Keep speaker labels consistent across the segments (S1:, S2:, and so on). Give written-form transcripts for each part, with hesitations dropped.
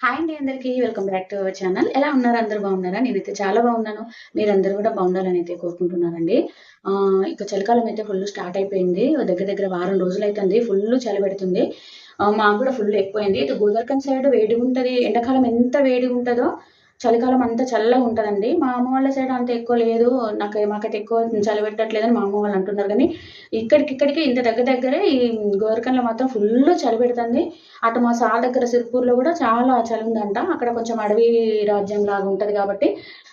S1: Hi అండి అందరికీ. Welcome back to our channel. ఎలా ఉన్నారు? అందరూ బాగున్నారా? నేనైతే చాలా బాగున్నాను. మీరందరూ కూడా బాగుండాలని అయితే కోరుకుంటున్నానండి. ఇక చలికాలం అయితే ఫుల్ స్టార్ట్ అయిపోయింది. దగ్గర దగ్గర వారం రోజులైతుంది. ఫుల్ చలి పెడుతుంది. మాకు కూడా ఫుల్ ఎక్కువైంది. ఇటు గోదావరిఖని సైడ్ వేడిగుంటది. ఎండాకాలం ఎంత వేడిగుంటదో చలికాలం అంత చల్లగా ఉంటదండి. మా అమ్మ వాళ్ళ సైడ్ అంత ఎక్కువ లేదు. మాకైతే ఎక్కువ చలి పెట్టట్లేదని మా అమ్మ వాళ్ళు అంటున్నారు గానీ, ఇక్కడికిక్కడికి ఇంత దగ్గర దగ్గరే ఈ గోదావరిఖనిలో మాత్రం ఫుల్ చలి పెడుతుంది. అటు మా సార్ దగ్గర సిర్పూర్‌లో గూడా చాలా చలుందంట. అక్కడ కొంచెం అడవి రాజ్యం లాగా ఉంటది గాబట్టి,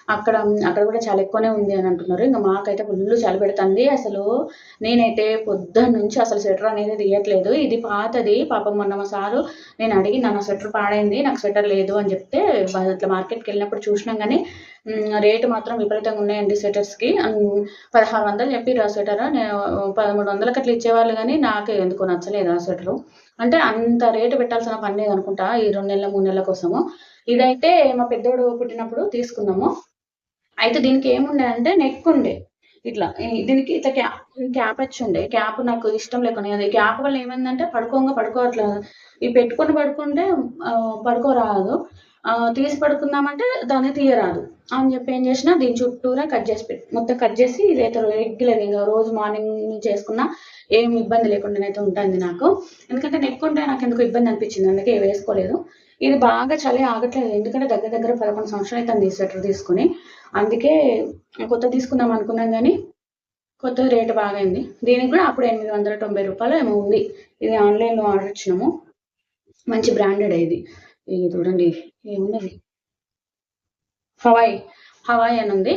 S1: అక్కడ అక్కడ గూడా చాలా ఎక్కువనే ఉంది అని అంటున్నారు. ఇంక మాకైతే ఫుల్లు చలి పెడుతంది. అసలు నేనైతే పొద్దున్నుంచి అసలు స్వెటర్ అనేది తీయట్లేదు. ఇది పాతది. పాపం మొన్న మా సారు నేను అడిగినా నా స్వెటర్ పాడైంది. నాకు స్వెటర్ లేదు అని జెప్తే, ఇట్లా మార్కెట్‌కెళ్ళినప్పుడు చూసినాం గానీ, రేట్ మాత్రం విపరీతంగా ఉన్నాయండి స్వెటర్స్‌కి. 1600 చెప్పిర్రు ఆ స్వెటర్. 1300కి అట్లా ఇచ్చేవాళ్ళు గానీ, నాకు ఎందుకో నచ్చలేదు ఆ స్వెటరు. అంటే అంత రేటు పెట్టాల్సిన పని లేదనుకుంటా. ఈ 2 నెలల, 3 నెలల కోసము. ఇదైతే మా పెద్దోడు పుట్టినప్పుడు తీసుకున్నాము. అయితే దీనికి ఏముండే అంటే నెక్ ఉండే. ఇట్లా దీనికి ఇట్లా క్యాప్ వచ్చుండే. క్యాప్ నాకు ఇష్టం లేకుండా అది క్యాప్ వల్ల ఏమైందంటే పడుకోవట్లా. ఇవి పెట్టుకొని పడుకుంటే పడుకోరాదు. తీసి పడుకుందామంటే దాన్ని తీయరాదు. అని చెప్పి ఏం చేసినా దీని చుట్టూరా కట్ చేసి మొత్తం కట్ చేసి ఇదైతే రెగ్యులర్ ఇంక రోజు మార్నింగ్ చేసుకున్నా ఏమి ఇబ్బంది లేకుండానైతే ఉంటుంది నాకు. ఎందుకంటే నెక్ ఉంటే నాకెందుకో ఇబ్బంది అనిపించింది. అందుకే వేసుకోలేదు. ఇది బాగా చలి ఆగట్లేదు. ఎందుకంటే దగ్గర దగ్గర 11 సంవత్సరాలు అయితుంది ఈ స్వెటర్ తీసుకొని. అందుకే కొత్తది తీసుకుందాం అనుకున్నాం గానీ, కొత్తది రేటు బాగయింది. దీనికి గూడా అప్పుడు రూ. 890 ఏమో ఉంది. ఇది ఆన్‌లైన్‌లో ఆర్డర్ ఇచ్చినాము. మంచి బ్రాండెడే ఇది. ఇది చూడండి ఏమున్నది హవాయ్. హవాయ్ అనుంది.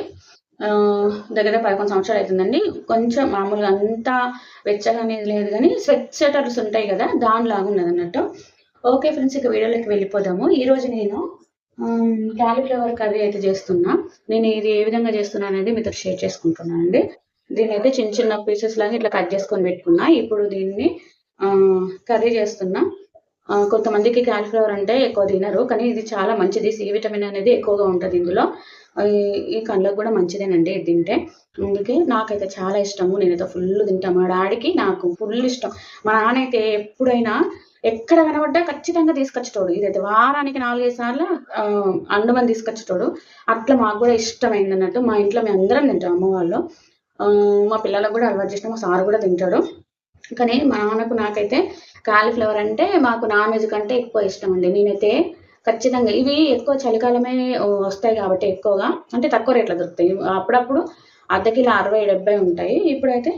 S1: దగ్గర 11 సంవత్సరాలు అయితుందండి. కొంచెం మామూలుగా అంతా వెచ్చగా అనేది లేదు గానీ, స్వెటర్స్ ఉంటాయి గదా! దానిలాగా ఉన్నదన్నట్టు. ఓకే ఫ్రెండ్స్, ఇక వీడియోలోకి వెళ్ళిపోదాము. ఈరోజు నేను కాలీఫ్లవర్ కర్రీ అయితే చేస్తున్నా. నేను ఇది ఏ విధంగా చేస్తున్నాననేది మీతో షేర్ చేసుకుంటున్నానండి. దీన్నైతే చిన్న చిన్న పీసెస్ లాగా ఇట్లా కట్ చేసుకొని పెట్టుకున్నా. ఇప్పుడు దీన్ని కర్రీ చేస్తున్నా. కొంతమందికి కాలీఫ్లవర్ అంటే ఎక్కువ తినరు. కానీ ఇది చాలా మంచిది. సి విటమిన్ అనేది ఎక్కువగా ఉంటది ఇందులో. ఈ కళ్ళకు గూడా మంచిదేనండి ఇది తింటే. అందుకే నాకైతే చాలా ఇష్టము. నేనైతే ఫుల్ తింటా. మా డాడీకి, నాకు ఫుల్ ఇష్టం. మా నాన్నయితే ఎప్పుడైనా ఎక్కడ కనపడ్డా ఖచ్చితంగా తీసుకొచ్చేటోడు. ఇదైతే వారానికి 4, 5 సార్లు అండుమని తీసుకొచ్చేటోడు. అట్లా మాకు గూడా ఇష్టమైందన్నట్టు. మా ఇంట్లో మేమందరం తింటాం అమ్మ వాళ్ళు. మా పిల్లలకు గూడా అలవాటు చేసినా. మా సారు గూడా తింటాడు. కానీ మా నాన్నకు, నాకైతే కాలీఫ్లవర్ అంటే మాకు నాన్ వెజ్ కంటే ఎక్కువ ఇష్టమండి. నేనైతే ఖచ్చితంగా ఇవి ఎక్కువ చలికాలమే వస్తాయి కాబట్టి ఎక్కువగా అంటే తక్కువ రేట్‌లో దొరుకుతాయి. అప్పుడప్పుడు అర్ధ కిలో 60, 70 ఉంటాయి. ఇప్పుడైతే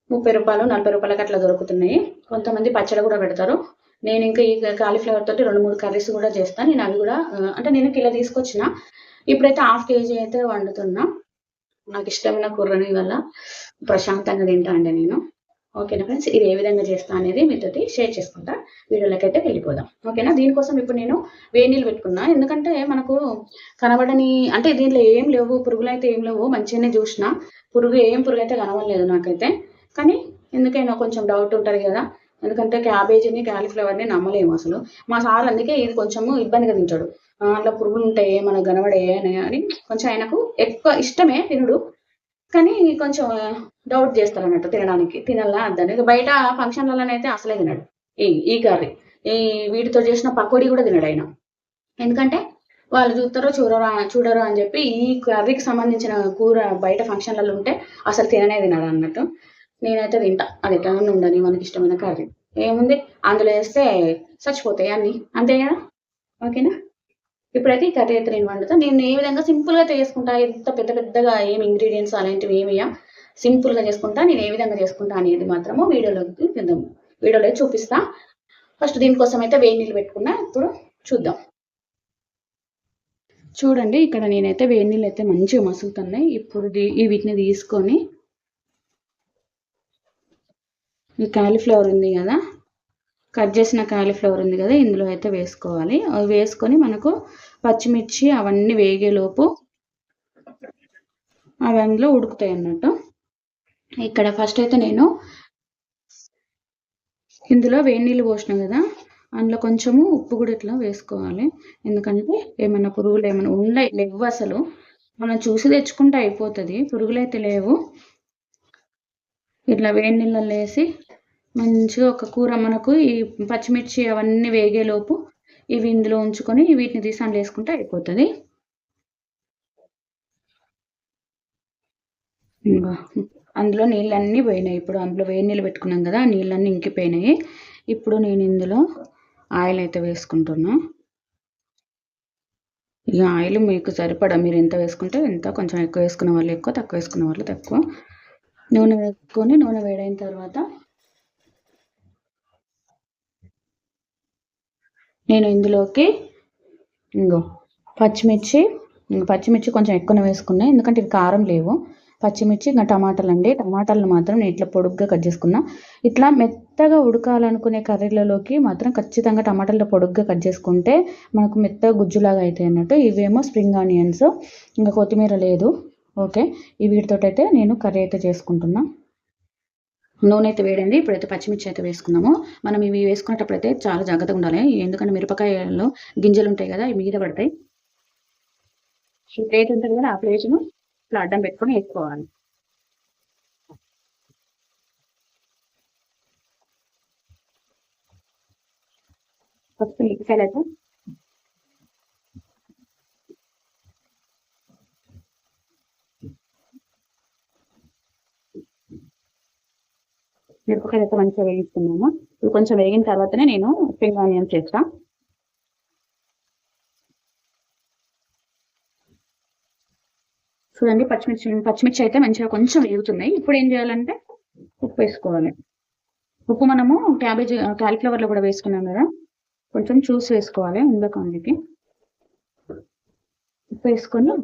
S1: రూ. 30, రూ. 40కి అట్లా దొరుకుతున్నాయి. కొంతమంది పచ్చడి గూడా పెడతారు. నేనింకా ఈ కాలీఫ్లవర్ తోటి 2, 3 కర్రీస్ గూడా చేస్తా. నేను అవి గూడా అంటే నేను కిలో తీసుకొచ్చిన. ఇప్పుడైతే ½ కేజీ అయితే వండుతున్నా. నాకిష్టమైన కూరని ఇవాళ ప్రశాంతంగా తింటా అండి నేను. ఓకేనా ఫ్రెండ్స్? ఇది ఏ విధంగా చేస్తా అనేది మీతోటి షేర్ చేసుకుంటా. వీడియోలోకైతే వెళ్ళిపోదాం. ఓకేనా? దీనికోసం ఇప్పుడు నేను వేడి నీళ్ళు పెట్టుకున్నా. ఎందుకంటే మనకు కనబడని అంటే దీంట్లో ఏం లేవు, పురుగులైతే ఏం లేవు. మంచిగానే జూషిన. పురుగైతే కనబడలేదు నాకైతే. కానీ ఎందుకైనా కొంచెం డౌట్ ఉంటది గదా! ఎందుకంటే క్యాబేజీని, కాలీఫ్లవర్‌ని నమ్మలేము అసలు. మా సార్ అందుకే ఇది కొంచెము ఇబ్బందిగా తింటాడు. అందులో పురుగులుంటాయే, మనకు కనబడయే అని కొంచెం ఆయనకు ఎక్కువ ఇష్టమే తినుడు. కానీ కొంచెం డౌట్ జేస్తారన్నట్టు తినడానికి. తినాలా? వద్దని. ఇక బయట ఫంక్షన్‌లలోనైతే అసలే తినడు. ఈ ఈ కర్రీ. ఈ వీటితో చేసిన పకోడీ గూడా తినడాయన. ఎందుకంటే వాళ్ళు చూడరో అని జెప్పి ఈ కర్రీకి సంబంధించిన కూర బయట ఫంక్షన్‌లలో ఉంటే అసలు తినడన్నట్టు. నేనైతే తింటా. అది ఎట్లనన్నా ఉండని మనకిష్టమైన కర్రీ. ఏముంది అందులో ఏస్తే చచ్చిపోతాయి అన్నీ. అంతే గదా! ఓకేనా? ఇప్పుడైతే ఈ కర్రీ అయితే నేను వండుతా. నేను ఏ విధంగా సింపుల్‌గా చేసుకుంటా. ఎంత పెద్ద పెద్దగా ఏమి ఇంగ్రీడియెంట్స్ అలాంటివి ఏమియ్య. సింపుల్‌గా చేసుకుంటా. నేను ఏ విధంగా చేసుకుంటా అనేది మాత్రము వీడియోలో చూపిస్తా. ఫస్ట్ దీనికోసం అయితే వేడి నీళ్ళు పెట్టుకున్నా. ఇప్పుడు చూద్దాం. చూడండి ఇక్కడ నేనైతే వేడి నీళ్ళైతే మంచిగా మసులుతున్నాయి. ఇప్పుడు వీటిని తీసుకొని ఈ కాలీఫ్లవర్ ఉంది గదా! కట్ చేసిన కాలీఫ్లవర్ ఉంది కదా, ఇందులో అయితే వేసుకోవాలి. అవి వేసుకొని మనకు పచ్చిమిర్చి అవన్నీ వేగేలోపు అవి అందులో ఉడుకుతాయి అన్నట్టు. ఇక్కడ ఫస్ట్ అయితే నేను ఇందులో వేడి నీళ్ళు పోసిన కదా, అందులో కొంచెము ఉప్పు కూడా ఇట్లా వేసుకోవాలి. ఎందుకంటే ఏమైనా పురుగులు ఏమైనా లేవు అసలు. మనం చూసి తెచ్చుకుంటే అయిపోతుంది. పురుగులు అయితే లేవు. ఇట్లా వేడి నీళ్ళల్లో వేసి మంచిగా ఒక కూర మనకు ఈ పచ్చిమిర్చి అవన్నీ వేగేలోపు ఇవి ఇందులో ఉంచుకొని వీటిని తీసి అందులో వేసుకుంటే అయిపోతుంది. ఇంకా అందులో నీళ్ళన్నీ పోయినాయి. ఇప్పుడు అందులో వేడి నీళ్ళు పెట్టుకున్నాం కదా, ఆ నీళ్ళన్నీ ఇంకిపోయినాయి. ఇప్పుడు నేను ఇందులో ఆయిల్ అయితే వేసుకుంటున్నా. ఇక ఆయిల్ మీకు సరిపడా మీరు ఎంత వేసుకుంటే ఎంత, కొంచెం ఎక్కువ వేసుకున్న వాళ్ళు ఎక్కువ, తక్కువ వేసుకున్న వాళ్ళు తక్కువ. నూనె వేసుకొని నూనె వేడైన తర్వాత నేను ఇందులోకి పచ్చిమిర్చి కొంచెం ఎక్కువ వేసుకున్నా, ఎందుకంటే ఇవి కారం లేవు. పచ్చిమిర్చి ఇంకా టమాటాలు అండి. టమాటాలను మాత్రం నేను ఇట్లా పొడుగ్గా కట్ చేసుకున్నా. ఇట్లా మెత్తగా ఉడకాలనుకునే కర్రీలలోకి మాత్రం ఖచ్చితంగా టమాటాలు పొడుగ్గా కట్ చేసుకుంటే మనకు మెత్తగా గుజ్జులాగా అవుతాయి అన్నట్టు. ఇవేమో స్ప్రింగ్ ఆనియన్స్, ఇంకా కొత్తిమీర లేదు. ఓకే, ఈ వీటితోటైతే నేను కర్రీ అయితే చేసుకుంటున్నా. నూనె అయితే వేడండి. ఇప్పుడైతే పచ్చిమిర్చి అయితే వేసుకున్నాము. మనం ఇవి వేసుకునేటప్పుడు అయితే చాలా జాగ్రత్తగా ఉండాలి, ఎందుకంటే మిరపకాయల్లో గింజలు ఉంటాయి కదా, ఇవి మీద పడతాయి. ఈ ప్లేట్ ఉంటుంది కదా, ఆ ప్లేట్ను ఇట్లా అడ్డం పెట్టుకొని వేసుకోవాలి. ఫస్ట్ మిరపకాయలు అయితే మంచిగా వేగిస్తున్నాము. ఇవి కొంచెం వేగిన తర్వాతనే నేను స్ప్రింగ్ ఆనియన్స్ చేస్తా. చూడండి, పచ్చిమిర్చి అయితే మంచిగా కొంచెం వేగుతున్నాయి. ఇప్పుడు ఏం చేయాలంటే ఉప్పు వేసుకోవాలి. ఉప్పు మనము క్యాలీఫ్లవర్లో కూడా వేసుకున్నాం కదా, కొంచెం చూసి వేసుకోవాలి. అందులోకి ఉప్పు వేసుకొని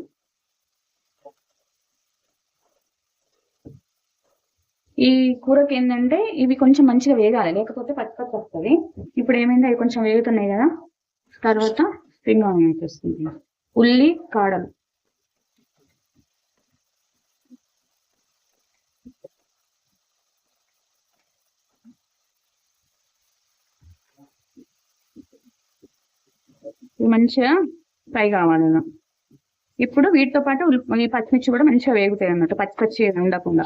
S1: ఈ కూరకి ఏంటంటే ఇవి కొంచెం మంచిగా వేగాలి, లేకపోతే పచ్చి వస్తుంది. ఇప్పుడు ఏమైంది, అవి కొంచెం వేగుతున్నాయి కదా, తర్వాత స్ప్రింగ్ ఆనియన్స్ వస్తుంది, ఉల్లి కాడలు, ఇవి మంచిగా ఫ్రై కావాలి. ఇప్పుడు వీటితో పాటు ఈ పచ్చిమిర్చి కూడా మంచిగా వేగుతాయి అన్నట్టు, పచ్చి ఉండకుండా.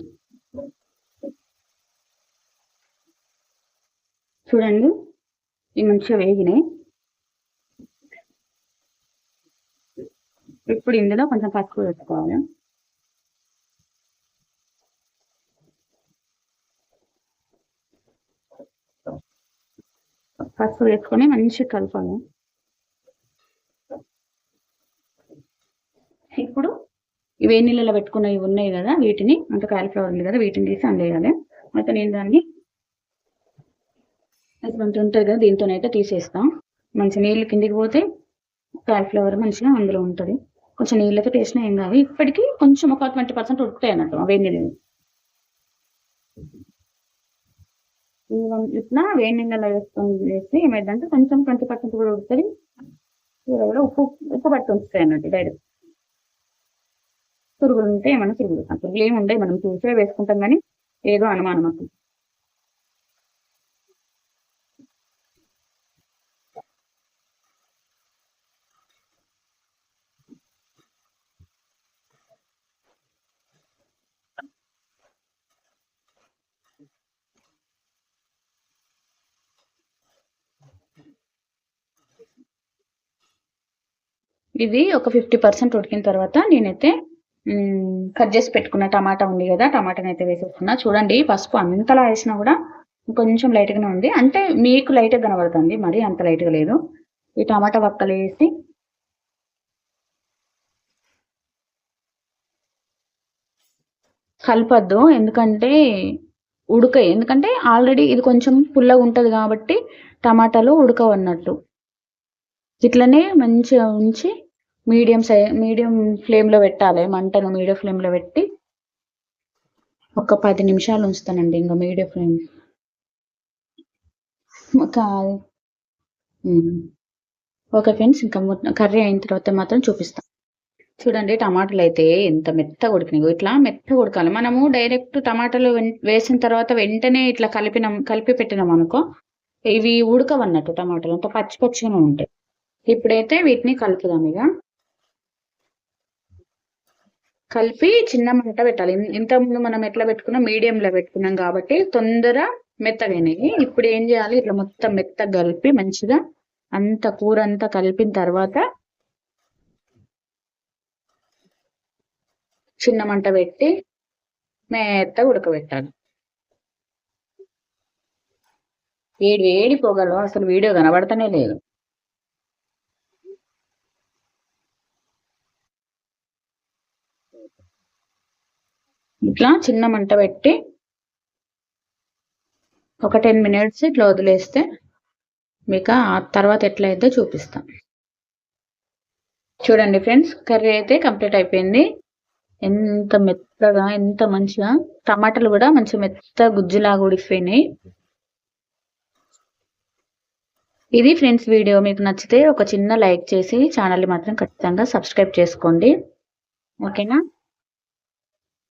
S1: చూడండి, ఇవి మంచిగా వేగినాయి. ఇప్పుడు ఇందులో కొంచెం పసుపు వేసుకోవాలి. పసుపు వేసుకొని మంచిగా కలపాలి. ఇప్పుడు ఇవి నీళ్ళలో పెట్టుకున్నవి ఉన్నాయి కదా, వీటిని అంటే కాలీఫ్లవర్ ఉంది కదా, వీటిని తీసి అందేయాలి. అయితే నేను దాన్ని కొంచెం ఉంటుంది కదా, దీంతోనైతే తీసేస్తాం. మంచి నీళ్ళు కిందికి పోతే కాలీఫ్లవర్ మంచిగా అందులో ఉంటుంది. కొంచెం నీళ్ళతో టేస్ట్నా ఏం కాదు. ఇప్పటికీ కొంచెం ఒక 20% ఉడుకుతాయి అన్నట్టు వేడి నీళ్ళు. ఇట్లా వేడి నీళ్ళలో వేసి ఏమైందంటే కొంచెం 20% కూడా ఉడుతుంది. కూర కూడా ఉప్పు పట్టి ఉంచుతాయి అన్నట్టు. డైరెక్ట్ పురుగులు ఉంటే ఏమన్నా పురుగులు ఏముంటాయి, మనం చూసే వేసుకుంటాం కానీ ఏదో అనుమానం అసలు. ఇది ఒక 50% ఉడికిన తర్వాత నేనైతే కట్ చేసి పెట్టుకున్న టమాటా ఉంది కదా, టమాటాని అయితే వేసేస్తున్నా. చూడండి, పసుపు అంతలా వేసినా కూడా కొంచెం లైట్గానే ఉంది, అంటే మీకు లైట్గా కనబడుతుంది, మరి అంత లైట్గా లేదు. ఈ టమాటా వక్కలు వేసి కలపద్దు, ఎందుకంటే ఎందుకంటే ఆల్రెడీ ఇది కొంచెం పుల్లగా ఉంటుంది కాబట్టి టమాటాలు ఉడకవన్నట్టు. ఇట్లనే మంచిగా ఉంచి మీడియం ఫ్లేమ్లో పెట్టాలి. మంటను మీడియం ఫ్లేమ్లో పెట్టి ఒక 10 నిమిషాలు ఉంచుతానండి. ఇంకా మీడియం ఫ్లేమ్ కాదు. ఓకే ఫ్రెండ్స్, ఇంకా కర్రీ అయిన తర్వాత మాత్రం చూపిస్తాం. చూడండి, టమాటాలు అయితే ఎంత మెత్తగా ఉడికినాయి. ఇట్లా మెత్తగా ఉడకాలి. మనము డైరెక్ట్ టమాటాలు వేసిన తర్వాత వెంటనే ఇట్లా కలిపి పెట్టినాం అనుకో, ఇవి ఉడకవన్నట్టు. టమాటాలు అంతా పచ్చిగానే ఉంటాయి. ఇప్పుడైతే వీటిని కలుపుదాం. ఇక కలిపి చిన్న మంట పెట్టాలి. ఇంతకుముందు మనం ఎట్లా పెట్టుకున్నాం, మీడియంలో పెట్టుకున్నాం కాబట్టి తొందర మెత్తగైనాయి. ఇప్పుడు ఏం చేయాలి, ఇట్లా మొత్తం మెత్తగా కలిపి మంచిగా అంత కూర అంతా కలిపిన తర్వాత చిన్న మంట పెట్టి మెత్తగా ఉడకబెట్టాలి. వేడి వేడి పొగలో అసలు వీడియో కనబడతానే లేదు. ఇట్లా చిన్న మంట పెట్టి ఒక 10 మినిట్స్ ఇట్లా వదిలేస్తే మీకు ఆ తర్వాత ఎట్లయితే చూపిస్తాం. చూడండి ఫ్రెండ్స్, కర్రీ అయితే కంప్లీట్ అయిపోయింది. ఎంత మెత్తగా, ఎంత మంచిగా, టమాటాలు కూడా మంచి మెత్త గుజ్జులాగా ఉడికిపోయినాయి. ఇది ఫ్రెండ్స్ వీడియో. మీకు నచ్చితే ఒక చిన్న లైక్ చేసి ఛానల్ని మాత్రం ఖచ్చితంగా సబ్స్క్రైబ్ చేసుకోండి. ఓకేనా?